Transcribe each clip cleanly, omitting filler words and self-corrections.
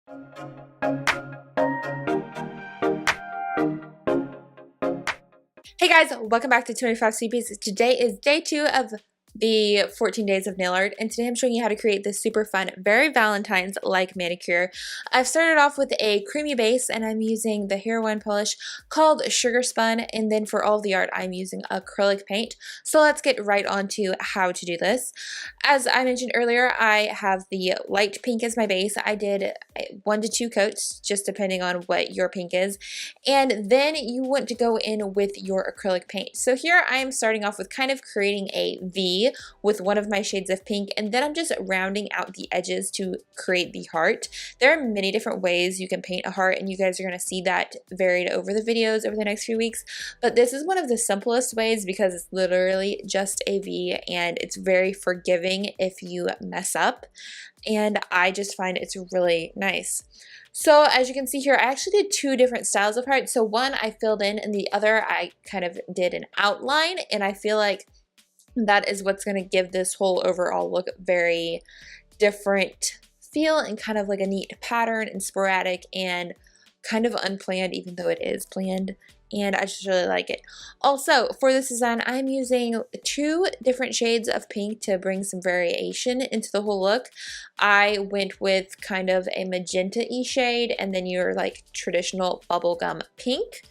Hey guys, welcome back to 25 Sweetpeas. Today is day 2 of the 14 days of nail art, and today I'm showing you how to create this super fun, very Valentine's-like manicure. I've started off with a creamy base, and I'm using the Hair One polish called Sugar Spun, and then for all the art I'm using acrylic paint. So let's get right on to how to do this. As I mentioned earlier, I have the light pink as my base. I did 1 to 2 coats, just depending on what your pink is, and then you want to go in with your acrylic paint. So here I am starting off with kind of creating a V with one of my shades of pink, and then I'm just rounding out the edges to create the heart. There are many different ways you can paint a heart, and you guys are going to see that varied over the videos over the next few weeks, but this is one of the simplest ways because it's literally just a V, and it's very forgiving if you mess up, and I just find it's really nice. So as you can see here, I actually did 2 different styles of heart. So one I filled in, and the other I kind of did an outline, and I feel like that is what's going to give this whole overall look very different feel and kind of like a neat pattern and sporadic and kind of unplanned, even though it is planned, and I just really like it. Also, for this design, I'm using 2 different shades of pink to bring some variation into the whole look. I went with kind of a magenta-y shade, and then your like traditional bubblegum pink.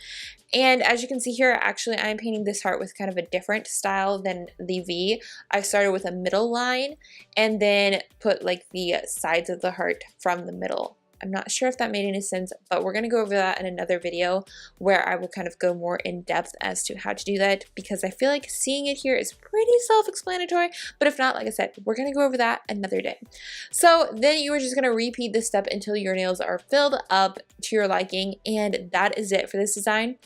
And as you can see here, actually I'm painting this heart with kind of a different style than the V. I started with a middle line and then put like the sides of the heart from the middle. I'm not sure if that made any sense, but we're going to go over that in another video where I will kind of go more in depth as to how to do that, because I feel like seeing it here is pretty self-explanatory, but if not, like I said, we're going to go over that another day. So then you are just going to repeat this step until your nails are filled up to your liking, and that is it for this design.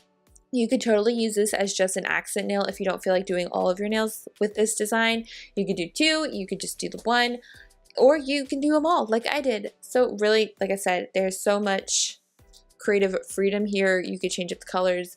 You could totally use this as just an accent nail if you don't feel like doing all of your nails with this design. You could do 2, you could just do the 1, or you can do them all like I did. So really, like I said, there's so much creative freedom here. You could change up the colors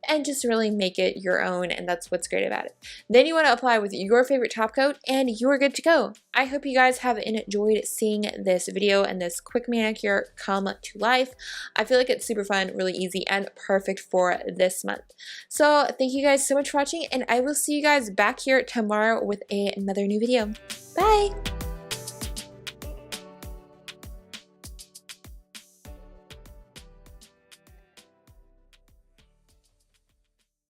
and just really make it your own, and that's what's great about it. Then you want to apply with your favorite top coat, and you are good to go. I hope you guys have enjoyed seeing this video and this quick manicure come to life. I feel like it's super fun, really easy, and perfect for this month. So thank you guys so much for watching, and I will see you guys back here tomorrow with another new video. Bye!